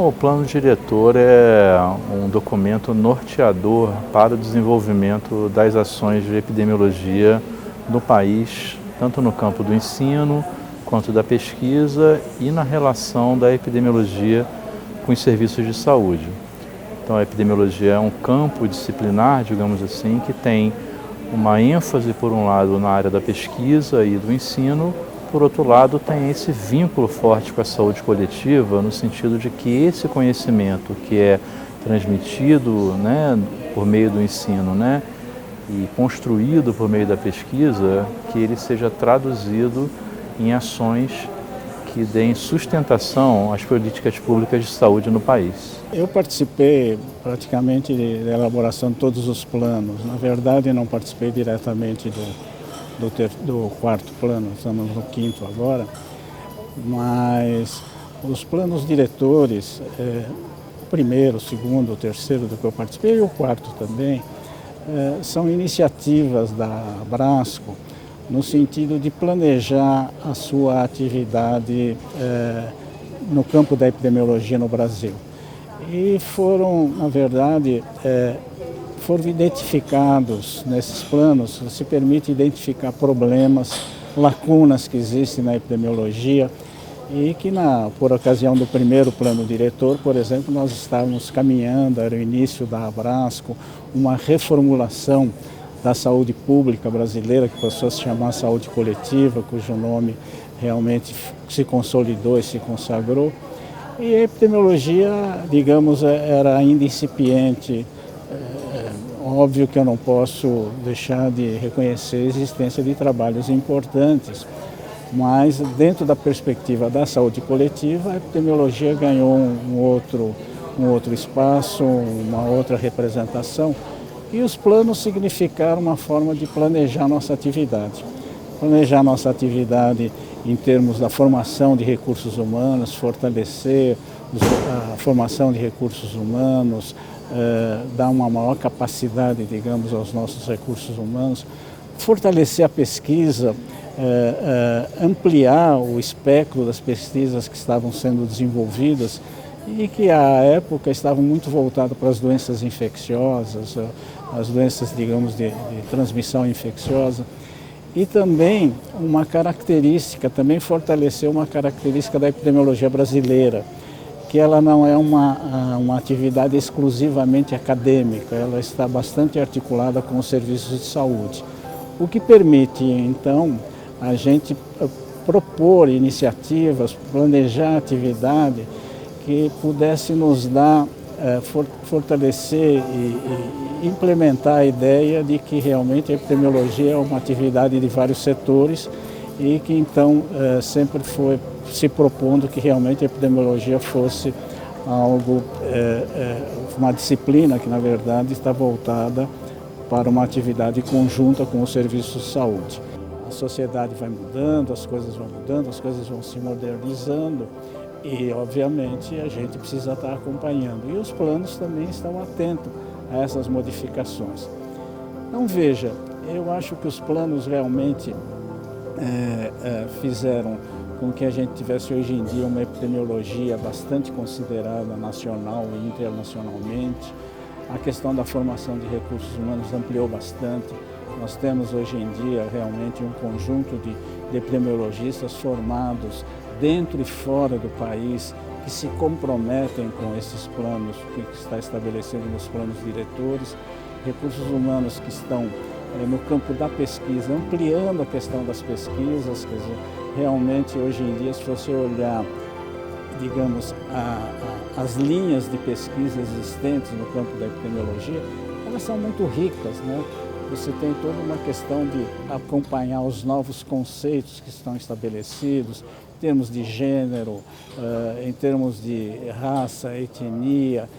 O plano diretor é um documento norteador para o desenvolvimento das ações de epidemiologia no país, tanto no campo do ensino, quanto da pesquisa e na relação da epidemiologia com os serviços de saúde. Então, a epidemiologia é um campo disciplinar, digamos assim, que tem uma ênfase, por um lado, na área da pesquisa e do ensino, por outro lado, tem esse vínculo forte com a saúde coletiva, no sentido de que esse conhecimento que é transmitido, né, por meio do ensino, né, e construído por meio da pesquisa, que ele seja traduzido em ações que deem sustentação às políticas públicas de saúde no país. Eu participei praticamente da elaboração de todos os planos. Na verdade, não participei diretamente do quarto plano, estamos no quinto agora, mas os planos diretores, o primeiro, o segundo, o terceiro do que eu participei e o quarto também, são iniciativas da Abrasco no sentido de planejar a sua atividade no campo da epidemiologia no Brasil. E foram, na verdade, foram identificados nesses planos, se permite identificar problemas, lacunas que existem na epidemiologia e que, por ocasião do primeiro plano diretor, por exemplo, nós estávamos caminhando, era o início da Abrasco, uma reformulação da saúde pública brasileira, que passou a se chamar saúde coletiva, cujo nome realmente se consolidou e se consagrou. E a epidemiologia, digamos, era ainda incipiente. Óbvio que eu não posso deixar de reconhecer a existência de trabalhos importantes, mas dentro da perspectiva da saúde coletiva, a epidemiologia ganhou um outro espaço, uma outra representação. E os planos significaram uma forma de planejar nossa atividade. Planejar nossa atividade em termos da formação de recursos humanos, fortalecer a formação de recursos humanos, dar uma maior capacidade, digamos, aos nossos recursos humanos, fortalecer a pesquisa, ampliar o espectro das pesquisas que estavam sendo desenvolvidas e que à época estavam muito voltadas para as doenças infecciosas, as doenças, digamos, de transmissão infecciosa. E também também fortaleceu uma característica da epidemiologia brasileira, que ela não é uma atividade exclusivamente acadêmica, ela está bastante articulada com os serviços de saúde, o que permite, então, a gente propor iniciativas, planejar atividade que pudesse nos dar, fortalecer e implementar a ideia de que realmente a epidemiologia é uma atividade de vários setores e que então sempre foi se propondo que realmente a epidemiologia fosse algo, uma disciplina que na verdade está voltada para uma atividade conjunta com os serviços de saúde. A sociedade vai mudando, as coisas vão mudando, as coisas vão se modernizando e obviamente a gente precisa estar acompanhando. E os planos também estão atentos a essas modificações. Então veja, eu acho que os planos realmente fizeram com que a gente tivesse hoje em dia uma epidemiologia bastante considerada nacional e internacionalmente. A questão da formação de recursos humanos ampliou bastante. Nós temos hoje em dia realmente um conjunto de epidemiologistas formados dentro e fora do país que se comprometem com esses planos que está estabelecido nos planos diretores, recursos humanos que estão no campo da pesquisa, ampliando a questão das pesquisas, quer dizer, realmente hoje em dia, se você olhar, digamos, as linhas de pesquisa existentes no campo da epidemiologia, elas são muito ricas, né? Você tem toda uma questão de acompanhar os novos conceitos que estão estabelecidos, em termos de gênero, em termos de raça, etnia,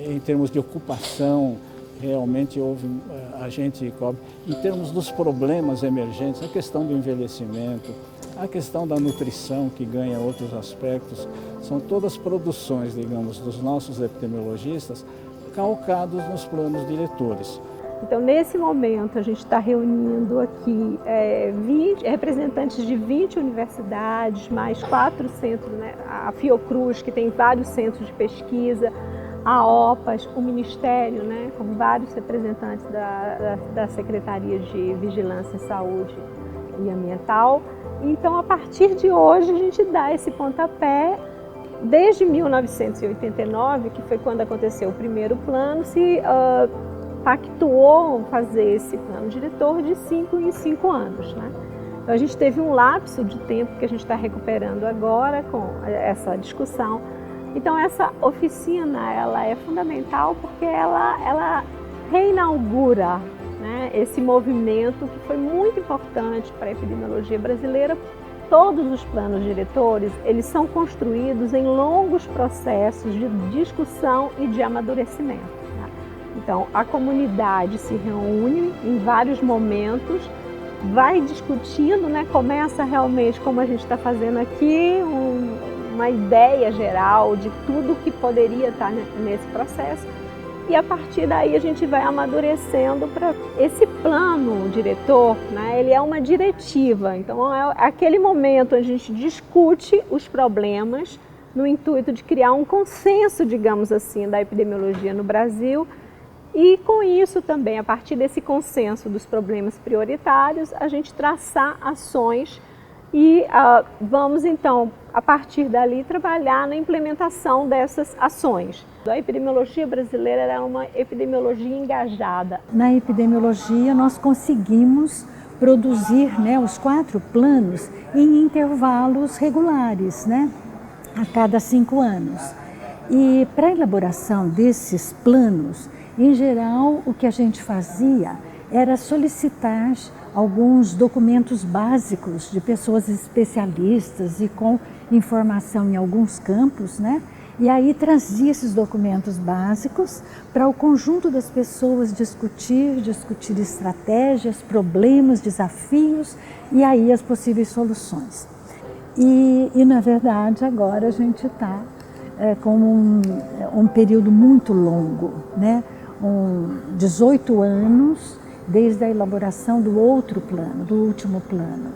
em termos de ocupação. Realmente a gente cobre, em termos dos problemas emergentes, a questão do envelhecimento, a questão da nutrição, que ganha outros aspectos, são todas produções, digamos, dos nossos epidemiologistas, calcados nos planos diretores. Então, nesse momento, a gente está reunindo aqui representantes de 20 universidades, mais 4 centros, né? A Fiocruz, que tem vários centros de pesquisa, a OPAS, o Ministério, né? Com vários representantes da Secretaria de Vigilância em Saúde e Ambiental. Então, a partir de hoje, a gente dá esse pontapé. Desde 1989, que foi quando aconteceu o primeiro plano, se pactuou fazer esse plano diretor de 5 em 5 anos, né? Então, a gente teve um lapso de tempo que a gente está recuperando agora com essa discussão. Então, essa oficina ela é fundamental porque ela reinaugura, né, esse movimento que foi muito importante para a epidemiologia brasileira. Todos os planos diretores, eles são construídos em longos processos de discussão e de amadurecimento, né? Então, a comunidade se reúne em vários momentos, vai discutindo, né? Começa realmente, como a gente está fazendo aqui, uma ideia geral de tudo que poderia estar nesse processo. E a partir daí a gente vai amadurecendo para esse plano diretor, né? Ele é uma diretiva, então é aquele momento onde a gente discute os problemas no intuito de criar um consenso, digamos assim, da epidemiologia no Brasil e com isso também, a partir desse consenso dos problemas prioritários, a gente traçar ações e vamos então, a partir dali, trabalhar na implementação dessas ações. A epidemiologia brasileira é uma epidemiologia engajada. Na epidemiologia nós conseguimos produzir, né, os 4 planos em intervalos regulares, né, a cada 5 anos. E para a elaboração desses planos, em geral, o que a gente fazia era solicitar alguns documentos básicos de pessoas especialistas e com informação em alguns campos, né? E aí trazia esses documentos básicos para o conjunto das pessoas discutir estratégias, problemas, desafios e aí as possíveis soluções. E na verdade agora a gente está com um período muito longo, né? 18 anos desde a elaboração do outro plano, do último plano.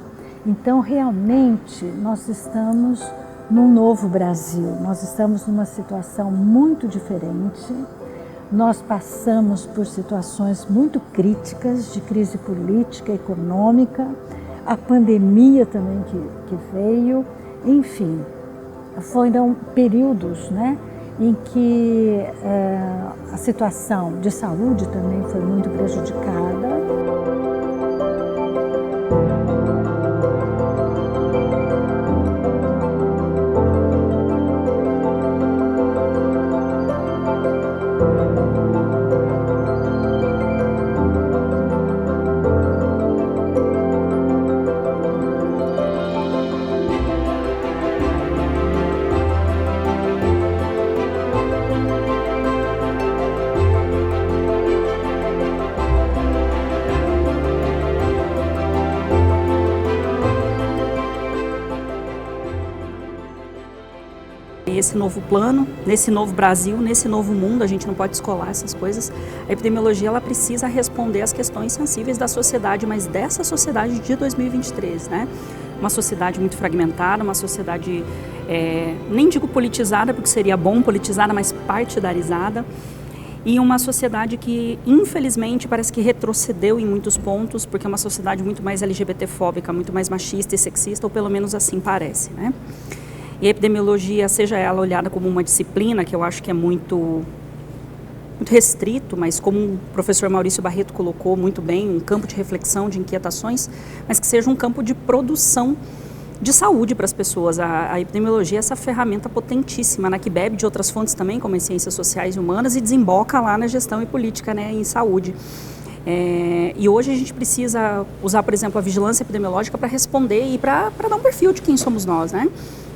Então, realmente, nós estamos num novo Brasil, nós estamos numa situação muito diferente, nós passamos por situações muito críticas de crise política, econômica, a pandemia também que veio, enfim, foram períodos, né, em que a situação de saúde também foi muito prejudicada. Esse novo plano, nesse novo Brasil, nesse novo mundo, a gente não pode descolar essas coisas. A epidemiologia ela precisa responder às questões sensíveis da sociedade, mas dessa sociedade de 2023, né? Uma sociedade muito fragmentada, uma sociedade, nem digo politizada, porque seria bom politizada, mas partidarizada. E uma sociedade que, infelizmente, parece que retrocedeu em muitos pontos, porque é uma sociedade muito mais LGBT-fóbica, muito mais machista e sexista, ou pelo menos assim parece, né? E a epidemiologia, seja ela olhada como uma disciplina, que eu acho que é muito restrito, mas como o professor Maurício Barreto colocou muito bem, um campo de reflexão, de inquietações, mas que seja um campo de produção de saúde para as pessoas. A epidemiologia é essa ferramenta potentíssima, né, que bebe de outras fontes também, como as ciências sociais e humanas, e desemboca lá na gestão e política, né, em saúde. E hoje a gente precisa usar, por exemplo, a vigilância epidemiológica para responder e para dar um perfil de quem somos nós, né?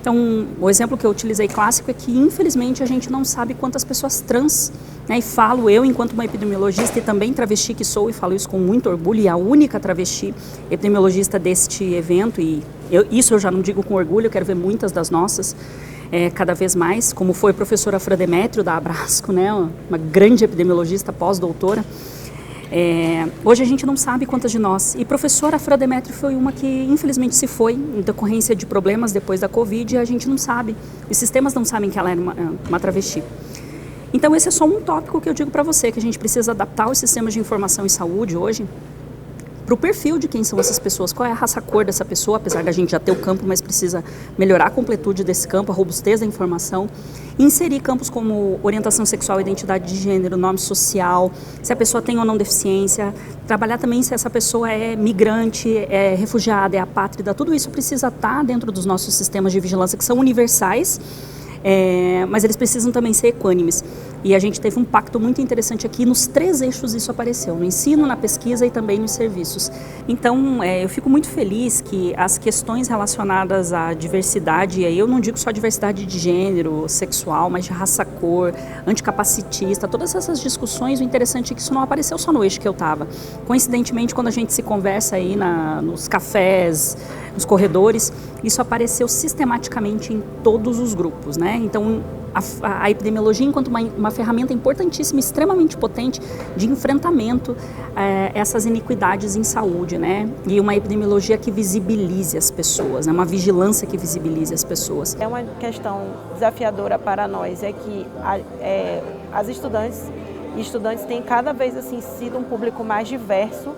Então, o exemplo que eu utilizei clássico é que, infelizmente, a gente não sabe quantas pessoas trans, né, e falo eu, enquanto uma epidemiologista e também travesti que sou, e falo isso com muito orgulho, e a única travesti epidemiologista deste evento, e isso eu já não digo com orgulho, eu quero ver muitas das nossas, cada vez mais, como foi a professora Fra Demétrio da Abrasco, né, uma grande epidemiologista pós-doutora. Hoje a gente não sabe quantas de nós. E professora Afra Demétrio foi uma que infelizmente se foi em decorrência de problemas depois da Covid, e a gente não sabe. Os sistemas não sabem que ela era uma travesti. Então esse é só um tópico que eu digo para você, que a gente precisa adaptar os sistemas de informação em saúde hoje para o perfil de quem são essas pessoas, qual é a raça-cor dessa pessoa, apesar da gente já ter o campo, mas precisa melhorar a completude desse campo, a robustez da informação, inserir campos como orientação sexual, identidade de gênero, nome social, se a pessoa tem ou não deficiência, trabalhar também se essa pessoa é migrante, é refugiada, é apátrida, tudo isso precisa estar dentro dos nossos sistemas de vigilância, que são universais, mas eles precisam também ser equânimes. E a gente teve um pacto muito interessante aqui, nos 3 eixos isso apareceu, no ensino, na pesquisa e também nos serviços. Então, eu fico muito feliz que as questões relacionadas à diversidade, e aí eu não digo só diversidade de gênero, sexual, mas de raça, cor, anticapacitista, todas essas discussões, o interessante é que isso não apareceu só no eixo que eu estava. Coincidentemente, quando a gente se conversa aí nos cafés, nos corredores, isso apareceu sistematicamente em todos os grupos, né? Então, a epidemiologia enquanto uma ferramenta importantíssima, extremamente potente de enfrentamento essas iniquidades em saúde, né? E uma epidemiologia que visibilize as pessoas, né? Uma vigilância que visibilize as pessoas. É uma questão desafiadora para nós, é que as estudantes e estudantes têm cada vez assim sido um público mais diverso,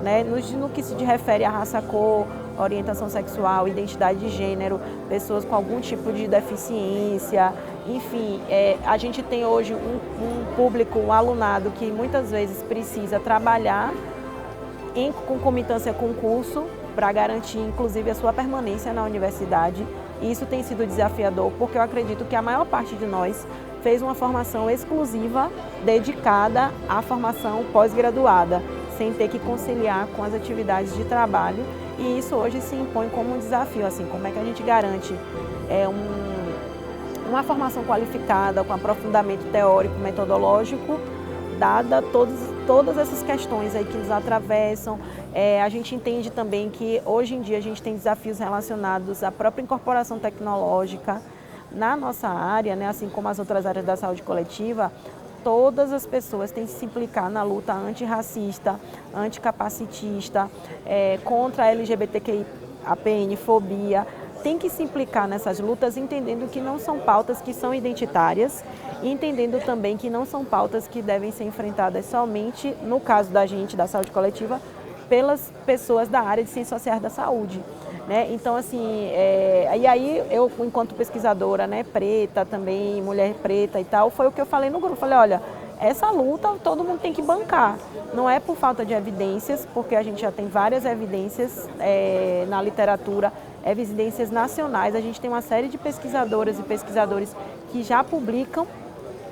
né? No que se refere à raça, cor, orientação sexual, identidade de gênero, pessoas com algum tipo de deficiência, enfim, a gente tem hoje um público, um alunado que muitas vezes precisa trabalhar em concomitância com o curso para garantir, inclusive, a sua permanência na universidade. E isso tem sido desafiador, porque eu acredito que a maior parte de nós fez uma formação exclusiva dedicada à formação pós-graduada, sem ter que conciliar com as atividades de trabalho. E isso hoje se impõe como um desafio, assim, como é que a gente garante uma formação qualificada, com aprofundamento teórico, metodológico, dada todas essas questões aí que nos atravessam. A gente entende também que hoje em dia a gente tem desafios relacionados à própria incorporação tecnológica na nossa área, né, assim como as outras áreas da saúde coletiva. Todas as pessoas têm que se implicar na luta antirracista, anticapacitista, contra a LGBTQI, a PN-fobia. Tem que se implicar nessas lutas, entendendo que não são pautas que são identitárias e entendendo também que não são pautas que devem ser enfrentadas somente, no caso da gente, da saúde coletiva, pelas pessoas da área de ciências sociais da saúde. Né? Então, assim, e aí eu, enquanto pesquisadora, né, preta também, mulher preta e tal, foi o que eu falei no grupo. Falei, olha, essa luta todo mundo tem que bancar. Não é por falta de evidências, porque a gente já tem várias evidências na literatura, evidências nacionais. A gente tem uma série de pesquisadoras e pesquisadores que já publicam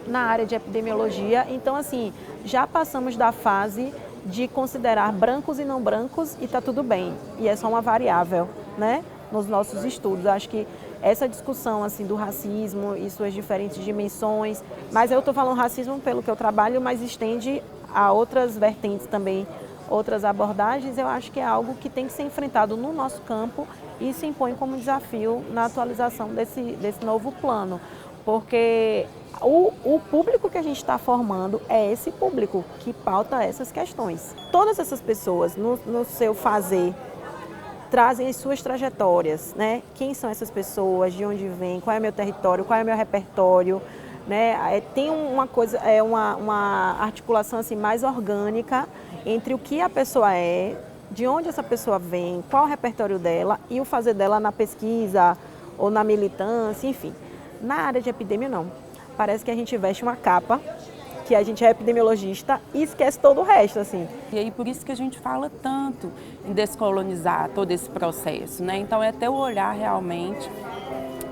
na área de epidemiologia. Então, assim, já passamos da fase de considerar brancos e não brancos e está tudo bem. E é só uma variável, né, nos nossos estudos. Acho que essa discussão assim, do racismo e suas diferentes dimensões, mas eu estou falando racismo pelo que eu trabalho, mas estende a outras vertentes também, outras abordagens. Eu acho que é algo que tem que ser enfrentado no nosso campo e se impõe como desafio na atualização desse novo plano, porque o público que a gente está formando é esse público que pauta essas questões. Todas essas pessoas, no seu fazer, trazem as suas trajetórias, né? Quem são essas pessoas, de onde vêm, qual é o meu território, qual é o meu repertório, né? Tem uma coisa, uma articulação assim, mais orgânica entre o que a pessoa é, de onde essa pessoa vem, qual é o repertório dela e o fazer dela na pesquisa ou na militância, enfim. Na área de epidemia, não. Parece que a gente veste uma capa, que a gente é epidemiologista e esquece todo o resto, assim. E aí por isso que a gente fala tanto em descolonizar todo esse processo, né? Então é até o olhar realmente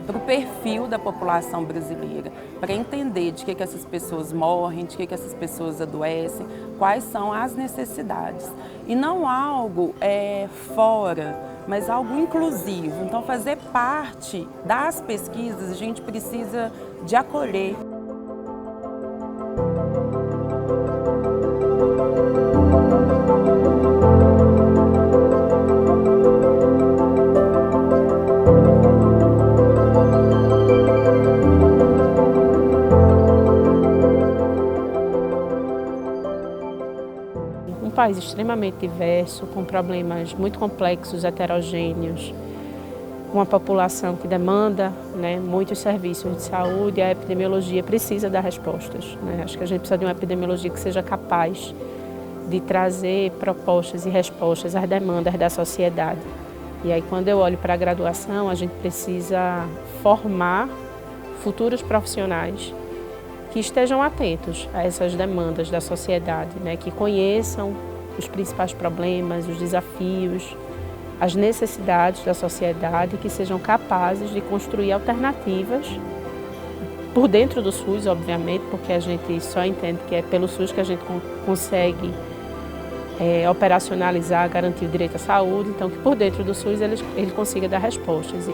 para o perfil da população brasileira, para entender de que essas pessoas morrem, de que essas pessoas adoecem, quais são as necessidades. E não algo fora, mas algo inclusivo. Então fazer parte das pesquisas, a gente precisa de acolher. país extremamente diverso, com problemas muito complexos, heterogêneos, uma população que demanda, né, muitos serviços de saúde, a epidemiologia precisa dar respostas, né? Acho que a gente precisa de uma epidemiologia que seja capaz de trazer propostas e respostas às demandas da sociedade. E aí, quando eu olho para a graduação, a gente precisa formar futuros profissionais que estejam atentos a essas demandas da sociedade, né? Que conheçam os principais problemas, os desafios, as necessidades da sociedade e que sejam capazes de construir alternativas por dentro do SUS, obviamente, porque a gente só entende que é pelo SUS que a gente consegue operacionalizar, garantir o direito à saúde, então que por dentro do SUS ele consiga dar respostas.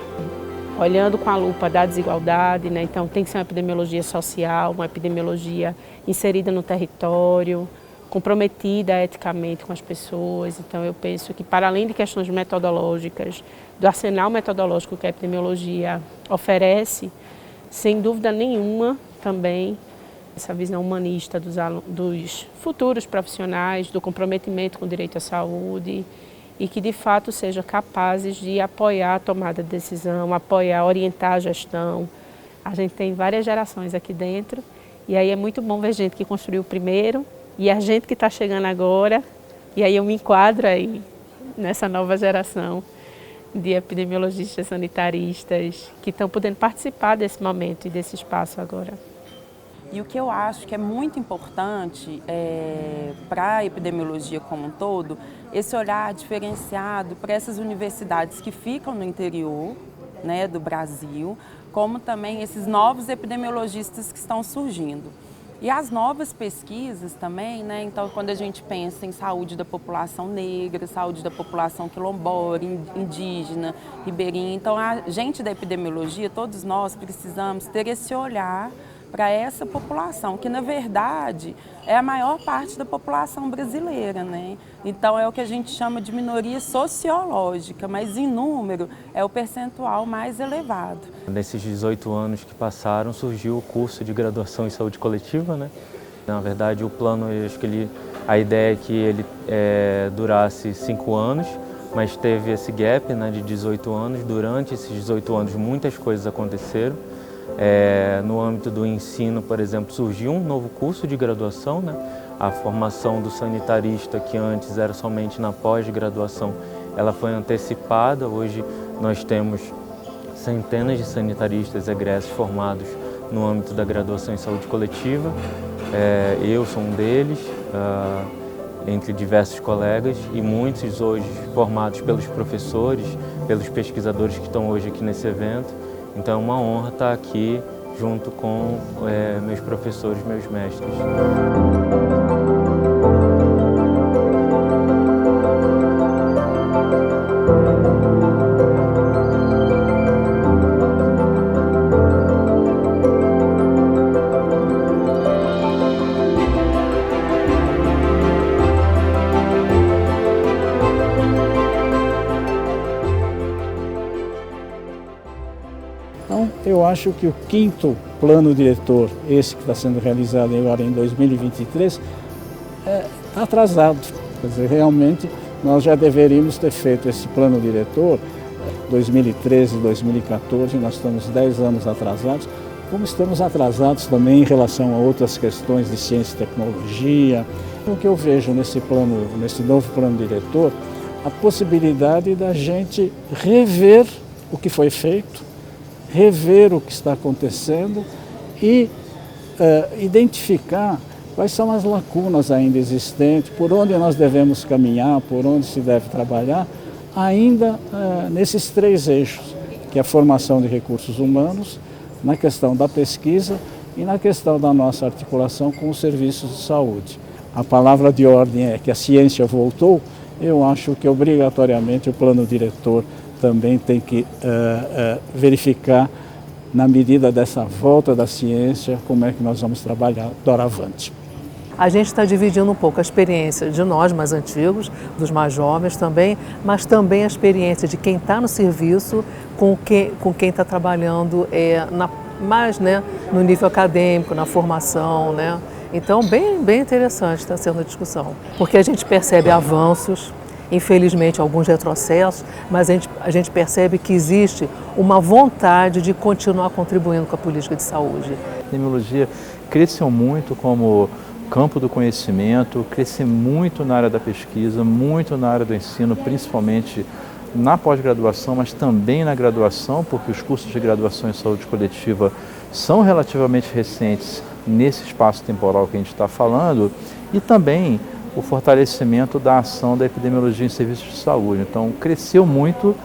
Olhando com a lupa da desigualdade, né? Então tem que ser uma epidemiologia social, uma epidemiologia inserida no território, comprometida eticamente com as pessoas. Então eu penso que, para além de questões metodológicas, do arsenal metodológico que a epidemiologia oferece, sem dúvida nenhuma também essa visão humanista dos futuros profissionais, do comprometimento com o direito à saúde e que de fato sejam capazes de apoiar a tomada de decisão, apoiar, orientar a gestão. A gente tem várias gerações aqui dentro e aí é muito bom ver gente que construiu primeiro e a gente que está chegando agora, e aí eu me enquadro aí nessa nova geração de epidemiologistas sanitaristas que estão podendo participar desse momento e desse espaço agora. E o que eu acho que é muito importante para a epidemiologia como um todo, esse olhar diferenciado para essas universidades que ficam no interior, né, do Brasil, como também esses novos epidemiologistas que estão surgindo. E as novas pesquisas também, né? Então, quando a gente pensa em saúde da população negra, saúde da população quilombola, indígena, ribeirinha, então a gente da epidemiologia, todos nós precisamos ter esse olhar para essa população, que na verdade é a maior parte da população brasileira, né? Então é o que a gente chama de minoria sociológica, mas em número é o percentual mais elevado. Nesses 18 anos que passaram, surgiu o curso de graduação em saúde coletiva, né? Na verdade, o plano, eu acho que a ideia é que ele durasse 5 anos, mas teve esse gap, né, de 18 anos. Durante esses 18 anos, muitas coisas aconteceram. No âmbito do ensino, por exemplo, surgiu um novo curso de graduação, né? A formação do sanitarista, que antes era somente na pós-graduação, ela foi antecipada. Hoje nós temos centenas de sanitaristas egressos formados no âmbito da graduação em saúde coletiva. Eu sou um deles, entre diversos colegas, e muitos hoje formados pelos professores, pelos pesquisadores que estão hoje aqui nesse evento. Então é uma honra estar aqui junto com meus professores, meus mestres. Então, eu acho que o 5º plano diretor, esse que está sendo realizado agora em 2023, está atrasado. Quer dizer, realmente nós já deveríamos ter feito esse plano diretor 2013, 2014, nós estamos 10 anos atrasados, como estamos atrasados também em relação a outras questões de ciência e tecnologia. O que eu vejo nesse novo plano diretor, a possibilidade da gente rever o que foi feito, rever o que está acontecendo e identificar quais são as lacunas ainda existentes, por onde nós devemos caminhar, por onde se deve trabalhar, ainda nesses 3 eixos, que é a formação de recursos humanos, na questão da pesquisa e na questão da nossa articulação com os serviços de saúde. A palavra de ordem é que a ciência voltou. Eu acho que obrigatoriamente o plano diretor também tem que verificar, na medida dessa volta da ciência, como é que nós vamos trabalhar doravante. A gente está dividindo um pouco a experiência de nós mais antigos, dos mais jovens também, mas também a experiência de quem está no serviço com quem está trabalhando mais, né, no nível acadêmico, na formação, né? Então, bem interessante está sendo a discussão, porque a gente percebe avanços, infelizmente alguns retrocessos, mas a gente percebe que existe uma vontade de continuar contribuindo com a política de saúde. A epidemiologia cresceu muito como campo do conhecimento, cresceu muito na área da pesquisa, muito na área do ensino, principalmente na pós-graduação, mas também na graduação, porque os cursos de graduação em saúde coletiva são relativamente recentes nesse espaço temporal que a gente está falando, e também o fortalecimento da ação da epidemiologia em serviços de saúde. Então, cresceu muito,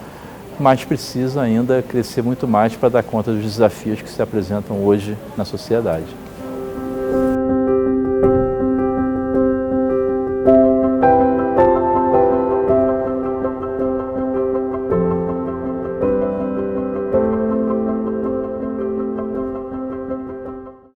mas precisa ainda crescer muito mais para dar conta dos desafios que se apresentam hoje na sociedade.